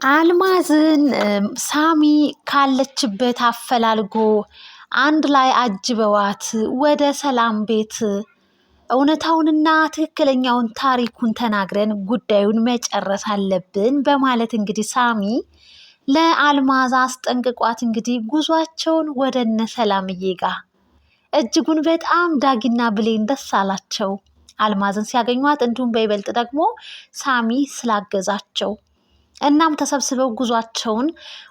አልማዝን ሳሚ ካለችበት አፈላልጎ አንድ ላይ አጅበዋት ወደ ሰላም ቤት እውነታውንና ትክክለኛውን ታሪኩን ተናግረን ጉዳዩን መጨረስ አለብን በማለት እንግዲህ ሳሚ ለአልማዝ አስጠንቅቋት እንግዲህ ጉዟቸውን ወደ እነ ሰላምዬ ጋር እጅጉን በጣም ዳጊና ብሌን ደስ አላቸው አልማዝን ሲያገኟት፣ እንዲሁም በይበልጥ ደግሞ ሳሚ ስላገዛቸው። እናም ተሰብስበው ጉዟቸውን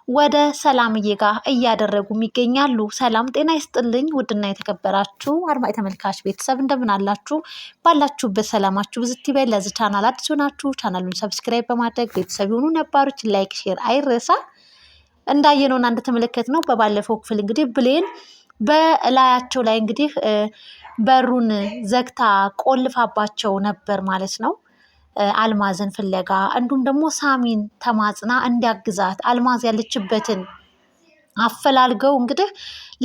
ወደ ሰላምዬ ጋር እያደረጉም ይገኛሉ። ሰላም ጤና ይስጥልኝ ውድና የተከበራችሁ አድማጭ ተመልካች ቤተሰብ እንደምን አላችሁ? ባላችሁበት ሰላማችሁ ብዝት ይበል። ለዚህ ቻናል አዲስ ሆናችሁ ቻናሉን ሰብስክራይብ በማድረግ ቤተሰብ የሆኑ ነባሮች ላይክ፣ ሼር አይረሳ። እንዳየነውና እንደተመለከትነው በባለፈው ክፍል እንግዲህ ብሌን በላያቸው ላይ እንግዲህ በሩን ዘግታ ቆልፋባቸው ነበር ማለት ነው። አልማዝን ፍለጋ እንዲሁም ደግሞ ሳሚን ተማጽና እንዲያግዛት አልማዝ ያለችበትን አፈላልገው እንግዲህ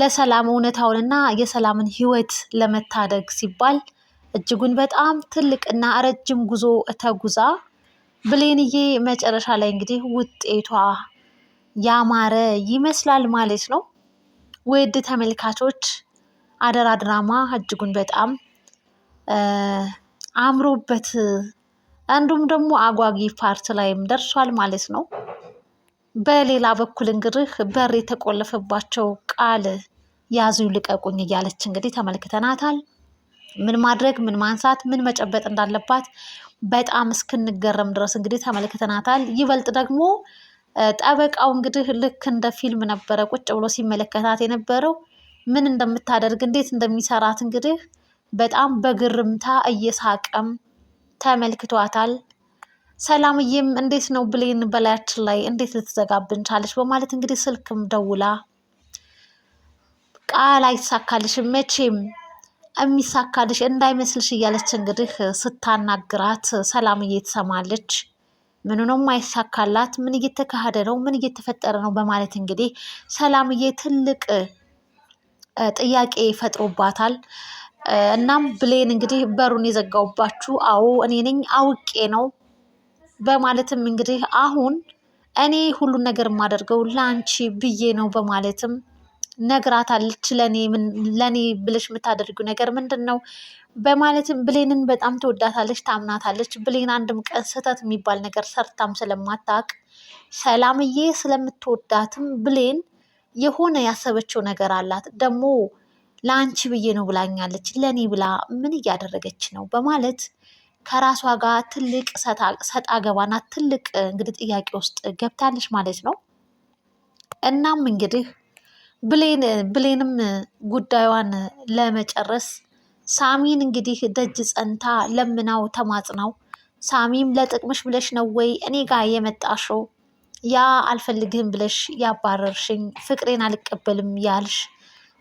ለሰላም እውነታውንና የሰላምን ሕይወት ለመታደግ ሲባል እጅጉን በጣም ትልቅና ረጅም ጉዞ ተጉዛ ብሌንዬ መጨረሻ ላይ እንግዲህ ውጤቷ ያማረ ይመስላል ማለት ነው። ውድ ተመልካቾች አደራ ድራማ እጅጉን በጣም አምሮበት እንዲሁም ደግሞ አጓጊ ፓርት ላይም ደርሷል ማለት ነው። በሌላ በኩል እንግዲህ በር የተቆለፈባቸው ቃል ያዙ ልቀቁኝ እያለች እንግዲህ ተመልክተናታል። ምን ማድረግ ምን ማንሳት ምን መጨበጥ እንዳለባት በጣም እስክንገረም ድረስ እንግዲህ ተመልክተናታል። ይበልጥ ደግሞ ጠበቃው እንግዲህ ልክ እንደ ፊልም ነበረ ቁጭ ብሎ ሲመለከታት የነበረው ምን እንደምታደርግ እንዴት እንደሚሰራት እንግዲህ በጣም በግርምታ እየሳቀም ተመልክቷታል። ሰላምዬም እንዴት ነው ብሌን በላያችን ላይ እንዴት ልትዘጋብን ቻለች በማለት እንግዲህ ስልክም ደውላ ቃል አይሳካልሽም መቼም የሚሳካልሽ እንዳይመስልሽ እያለች እንግዲህ ስታናግራት ሰላምዬ ትሰማለች። ምኑንም አይሳካላት ምን እየተካሄደ ነው ምን እየተፈጠረ ነው በማለት እንግዲህ ሰላምዬ ትልቅ ጥያቄ ፈጥሮባታል። እናም ብሌን እንግዲህ በሩን የዘጋውባችሁ አዎ እኔ ነኝ አውቄ ነው በማለትም እንግዲህ አሁን እኔ ሁሉን ነገር የማደርገው ለአንቺ ብዬ ነው በማለትም ነግራታለች። ለኔ ብለሽ የምታደርጊው ነገር ምንድን ነው በማለትም ብሌንን በጣም ትወዳታለች ታምናታለች። ብሌን አንድም ቀን ስህተት የሚባል ነገር ሰርታም ስለማታውቅ ሰላምዬ ስለምትወዳትም ብሌን የሆነ ያሰበችው ነገር አላት። ደግሞ ለአንቺ ብዬ ነው ብላኛለች ለኔ ብላ ምን እያደረገች ነው በማለት ከራሷ ጋር ትልቅ ሰጣ ገባና ትልቅ እንግዲህ ጥያቄ ውስጥ ገብታለች ማለት ነው። እናም እንግዲህ ብሌንም ጉዳዩን ለመጨረስ ሳሚን እንግዲህ ደጅ ጸንታ ለምናው ተማጽናው ሳሚም ለጥቅምሽ ብለሽ ነው ወይ እኔ ጋር የመጣሽው? ያ አልፈልግህም ብለሽ ያባረርሽኝ ፍቅሬን አልቀበልም ያልሽ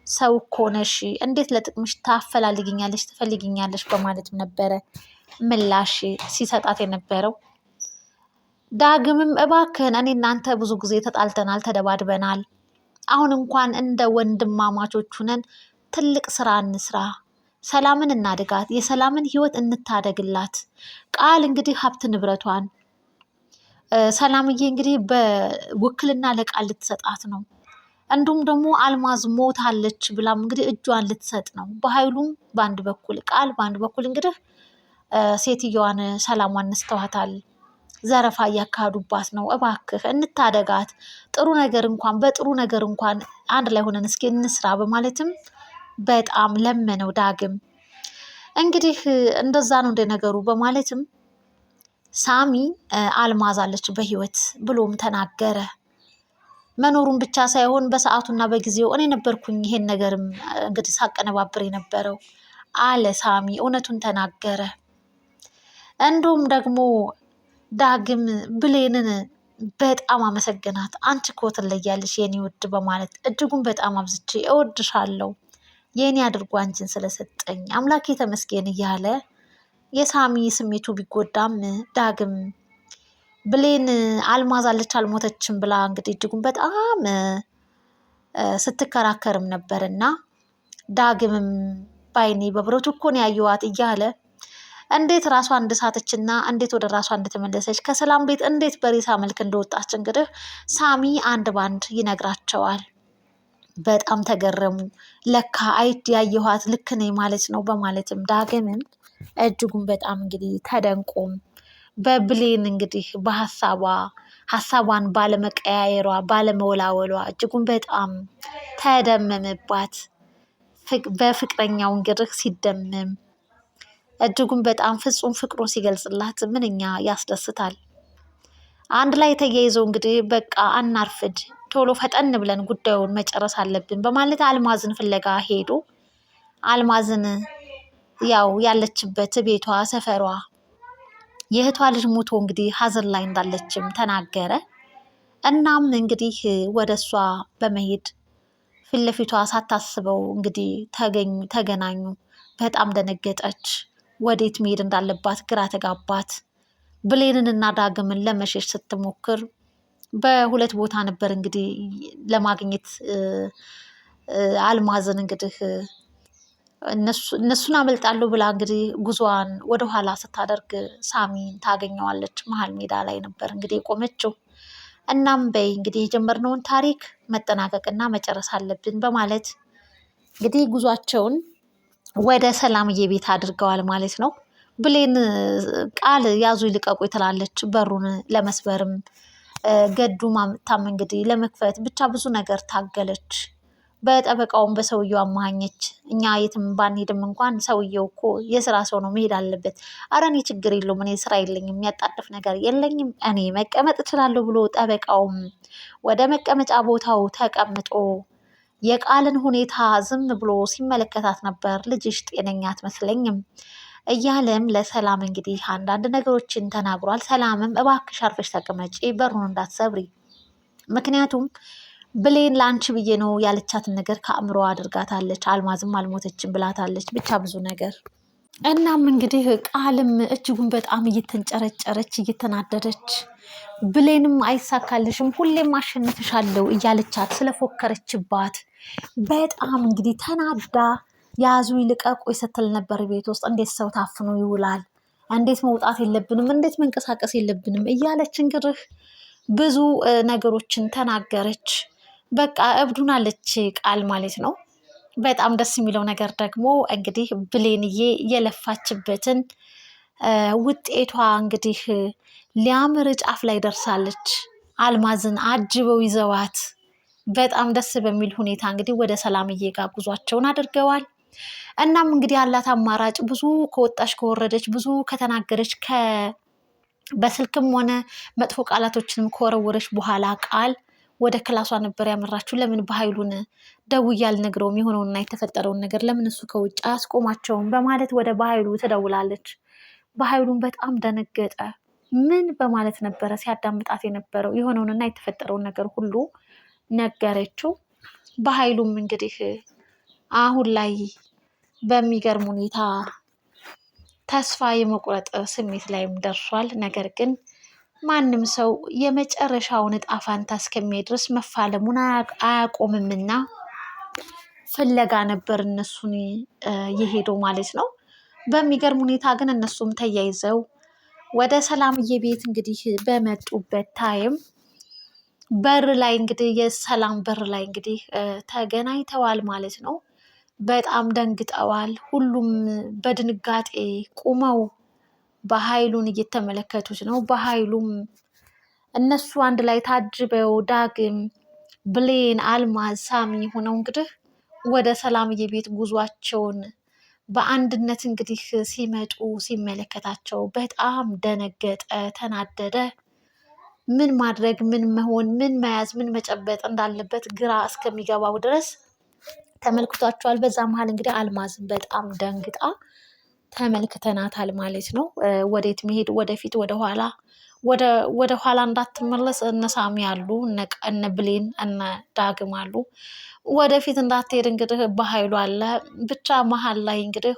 ሰው እኮ ነሽ። እንዴት ለጥቅምሽ ታፈላልግኛለሽ ትፈልግኛለሽ? በማለትም ነበረ ምላሽ ሲሰጣት የነበረው። ዳግምም እባክህን እኔ እናንተ ብዙ ጊዜ ተጣልተናል ተደባድበናል። አሁን እንኳን እንደ ወንድማማቾች ሁነን ትልቅ ስራ እንስራ፣ ሰላምን እናድጋት፣ የሰላምን ህይወት እንታደግላት። ቃል እንግዲህ ሀብት ንብረቷን ሰላምዬ እንግዲህ በውክልና ለቃል ልትሰጣት ነው። እንዲሁም ደግሞ አልማዝ ሞታለች ብላም እንግዲህ እጇን ልትሰጥ ነው። በኃይሉም በአንድ በኩል ቃል በአንድ በኩል እንግዲህ ሴትየዋን ሰላሟን ነስተዋታል። ዘረፋ እያካሄዱባት ነው። እባክህ እንታደጋት፣ ጥሩ ነገር እንኳን በጥሩ ነገር እንኳን አንድ ላይ ሆነን እስኪ እንስራ በማለትም በጣም ለመነው። ዳግም እንግዲህ እንደዛ ነው እንደ ነገሩ በማለትም ሳሚ አልማዝ አለች በህይወት ብሎም ተናገረ። መኖሩን ብቻ ሳይሆን በሰዓቱና በጊዜው እኔ ነበርኩኝ ይሄን ነገርም እንግዲህ ሳቀነባብር የነበረው አለ ሳሚ። እውነቱን ተናገረ። እንዲሁም ደግሞ ዳግም ብሌንን በጣም አመሰግናት። አንቺ እኮ ትለያለሽ የኔ ውድ በማለት እጅጉን በጣም አብዝቼ እወድሻለሁ የኔ አድርጎ አንቺን ስለሰጠኝ አምላኬ ተመስገን እያለ የሳሚ ስሜቱ ቢጎዳም ዳግም ብሌን አልማዝ አለች አልሞተችም ብላ እንግዲህ እጅጉን በጣም ስትከራከርም ነበርና ዳግምም ባይኔ በብረቱ እኮ ነው ያየኋት እያለ እንዴት ራሷ እንደሳተችና እንዴት ወደ ራሷ እንደተመለሰች ከሰላም ቤት እንዴት በሬሳ መልክ እንደወጣች እንግዲህ ሳሚ አንድ ባንድ ይነግራቸዋል። በጣም ተገረሙ። ለካ አይት ያየኋት ልክ ነኝ ማለት ነው በማለትም ዳግምም እጅጉን በጣም እንግዲህ ተደንቆም በብሌን እንግዲህ ሀሳቧን ባለመቀያየሯ ባለመወላወሏ እጅጉን በጣም ተደመመባት። በፍቅረኛው እንግዲህ ሲደመም እጅጉን በጣም ፍጹም ፍቅሩን ሲገልጽላት ምንኛ ያስደስታል። አንድ ላይ ተያይዘው እንግዲህ በቃ አናርፍድ፣ ቶሎ ፈጠን ብለን ጉዳዩን መጨረስ አለብን በማለት አልማዝን ፍለጋ ሄዱ። አልማዝን ያው ያለችበት ቤቷ ሰፈሯ የእህቷ ልጅ ሞቶ እንግዲህ ሀዘን ላይ እንዳለችም ተናገረ። እናም እንግዲህ ወደ እሷ በመሄድ ፊት ለፊቷ ሳታስበው እንግዲህ ተገናኙ። በጣም ደነገጠች። ወዴት መሄድ እንዳለባት ግራ ተጋባት። ብሌንንና ዳግምን ለመሸሽ ስትሞክር በሁለት ቦታ ነበር እንግዲህ ለማግኘት አልማዝን እንግዲህ እነሱን አመልጣለሁ ብላ እንግዲህ ጉዞዋን ወደኋላ ስታደርግ ሳሚን ታገኘዋለች። መሀል ሜዳ ላይ ነበር እንግዲህ የቆመችው። እናም በይ እንግዲህ የጀመርነውን ታሪክ መጠናቀቅና መጨረስ አለብን በማለት እንግዲህ ጉዟቸውን ወደ ሰላምዬ ቤት አድርገዋል ማለት ነው። ብሌን ቃል ያዙ ይልቀቁ ትላለች። በሩን ለመስበርም ገዱ ማምታም እንግዲህ ለመክፈት ብቻ ብዙ ነገር ታገለች። በጠበቃውም በሰውየው አማኘች። እኛ የትም ባንሄድም እንኳን ሰውየው እኮ የስራ ሰው ነው መሄድ አለበት። አረ እኔ ችግር የለውም እኔ ስራ የለኝም የሚያጣድፍ ነገር የለኝም እኔ መቀመጥ እችላለሁ ብሎ ጠበቃውም ወደ መቀመጫ ቦታው ተቀምጦ የቃልን ሁኔታ ዝም ብሎ ሲመለከታት ነበር። ልጅሽ ጤነኛ አትመስለኝም እያለም ለሰላም እንግዲህ አንዳንድ ነገሮችን ተናግሯል። ሰላምም እባክሽ አርፈሽ ተቀመጪ፣ በሩን እንዳትሰብሪ፣ ምክንያቱም ብሌን ለአንቺ ብዬ ነው ያለቻትን ነገር ከአእምሮ አድርጋታለች። አልማዝም አልሞተችም ብላታለች። ብቻ ብዙ ነገር እናም እንግዲህ ቃልም እጅጉን በጣም እየተንጨረጨረች እየተናደደች ብሌንም አይሳካልሽም ሁሌም አሸንፍሻለሁ እያለቻት ስለፎከረችባት በጣም እንግዲህ ተናዳ ያዙ ይልቀቁ ስትል ነበር። ቤት ውስጥ እንዴት ሰው ታፍኖ ይውላል? እንዴት መውጣት የለብንም? እንዴት መንቀሳቀስ የለብንም? እያለች እንግዲህ ብዙ ነገሮችን ተናገረች። በቃ እብዱናለች ቃል ማለት ነው። በጣም ደስ የሚለው ነገር ደግሞ እንግዲህ ብሌንዬ የለፋችበትን ውጤቷ እንግዲህ ሊያምር ጫፍ ላይ ደርሳለች። አልማዝን አጅበው ይዘዋት በጣም ደስ በሚል ሁኔታ እንግዲህ ወደ ሰላምዬ ጋር ጉዟቸውን አድርገዋል። እናም እንግዲህ ያላት አማራጭ ብዙ ከወጣች ከወረደች ብዙ ከተናገረች በስልክም ሆነ መጥፎ ቃላቶችንም ከወረወረች በኋላ ቃል ወደ ክላሷ ነበር ያመራችው። ለምን በኃይሉን ደውዬ አልነግረውም የሆነውና የተፈጠረውን ነገር ለምን እሱ ከውጭ አያስቆማቸውም በማለት ወደ በኃይሉ ትደውላለች። በኃይሉን በጣም ደነገጠ። ምን በማለት ነበረ ሲያዳምጣት የነበረው የሆነውንና የተፈጠረውን ነገር ሁሉ ነገረችው። በኃይሉም እንግዲህ አሁን ላይ በሚገርም ሁኔታ ተስፋ የመቁረጥ ስሜት ላይም ደርሷል። ነገር ግን ማንም ሰው የመጨረሻውን እጣ ፋንታ እስከሚያይ ድረስ መፋለሙን አያቆምምና ፍለጋ ነበር እነሱን የሄደው ማለት ነው። በሚገርም ሁኔታ ግን እነሱም ተያይዘው ወደ ሰላምዬ ቤት እንግዲህ በመጡበት ታይም በር ላይ እንግዲህ የሰላም በር ላይ እንግዲህ ተገናኝተዋል ማለት ነው። በጣም ደንግጠዋል። ሁሉም በድንጋጤ ቁመው በኃይሉን እየተመለከቱት ነው። በኃይሉም እነሱ አንድ ላይ ታጅበው ዳግም፣ ብሌን፣ አልማዝ፣ ሳሚ ሆነው እንግዲህ ወደ ሰላምዬ ቤት ጉዟቸውን በአንድነት እንግዲህ ሲመጡ ሲመለከታቸው በጣም ደነገጠ፣ ተናደደ። ምን ማድረግ ምን መሆን ምን መያዝ ምን መጨበጥ እንዳለበት ግራ እስከሚገባው ድረስ ተመልክቷቸዋል። በዛ መሀል እንግዲህ አልማዝን በጣም ደንግጣ ተመልክተናታል ማለት ነው። ወዴት መሄድ ወደፊት ወደ ኋላ እንዳትመለስ እነ ሳሚ አሉ፣ እነ ብሌን እነ ዳግም አሉ። ወደፊት እንዳትሄድ እንግዲህ በኃይሉ አለ። ብቻ መሀል ላይ እንግዲህ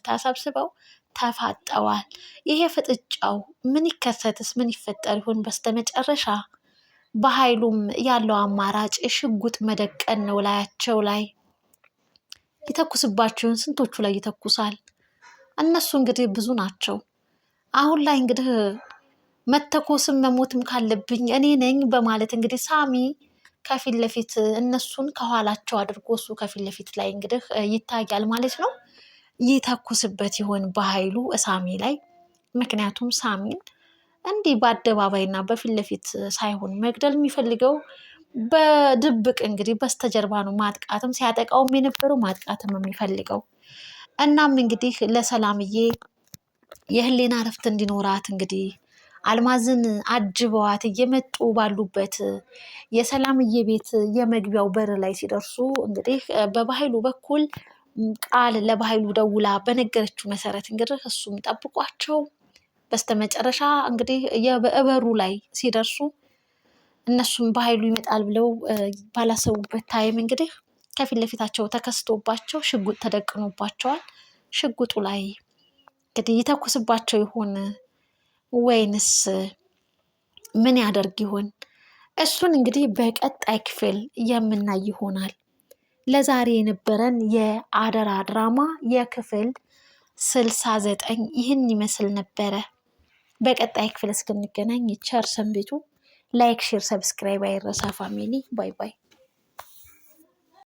ተሰብስበው ተፋጠዋል። ይሄ ፍጥጫው ምን ይከሰትስ ምን ይፈጠር ይሆን? በስተመጨረሻ በኃይሉም ያለው አማራጭ ሽጉጥ መደቀን ነው። ላያቸው ላይ ይተኩስባቸውን ስንቶቹ ላይ ይተኩሳል። እነሱ እንግዲህ ብዙ ናቸው። አሁን ላይ እንግዲህ መተኮስም መሞትም ካለብኝ እኔ ነኝ በማለት እንግዲህ ሳሚ ከፊት ለፊት እነሱን ከኋላቸው አድርጎ እሱ ከፊት ለፊት ላይ እንግዲህ ይታያል ማለት ነው። ይተኩስበት ይሆን በኃይሉ ሳሚ ላይ? ምክንያቱም ሳሚን እንዲህ በአደባባይና በፊት ለፊት ሳይሆን መግደል የሚፈልገው በድብቅ እንግዲህ በስተጀርባ ነው። ማጥቃትም ሲያጠቃውም የነበረው ማጥቃትም የሚፈልገው። እናም እንግዲህ ለሰላምዬ የህሊና እረፍት እንዲኖራት እንግዲህ አልማዝን አጅበዋት እየመጡ ባሉበት የሰላምዬ ቤት የመግቢያው በር ላይ ሲደርሱ እንግዲህ በባህሉ በኩል ቃል ለባህሉ ደውላ በነገረችው መሰረት እንግዲህ እሱም ጠብቋቸው በስተመጨረሻ እንግዲህ የበሩ ላይ ሲደርሱ እነሱም በኃይሉ ይመጣል ብለው ባላሰቡበት ታይም እንግዲህ ከፊት ለፊታቸው ተከስቶባቸው ሽጉጥ ተደቅኖባቸዋል። ሽጉጡ ላይ እንግዲህ ይተኩስባቸው ይሆን ወይንስ ምን ያደርግ ይሆን? እሱን እንግዲህ በቀጣይ ክፍል የምናይ ይሆናል። ለዛሬ የነበረን የአደራ ድራማ የክፍል 69 ይህን ይመስል ነበረ። በቀጣይ ክፍል እስክንገናኝ ቸር ሰንብቱ። ላይክ፣ ሼር፣ ሰብስክራይብ አይረሳ ፋሚሊ። ባይ ባይ።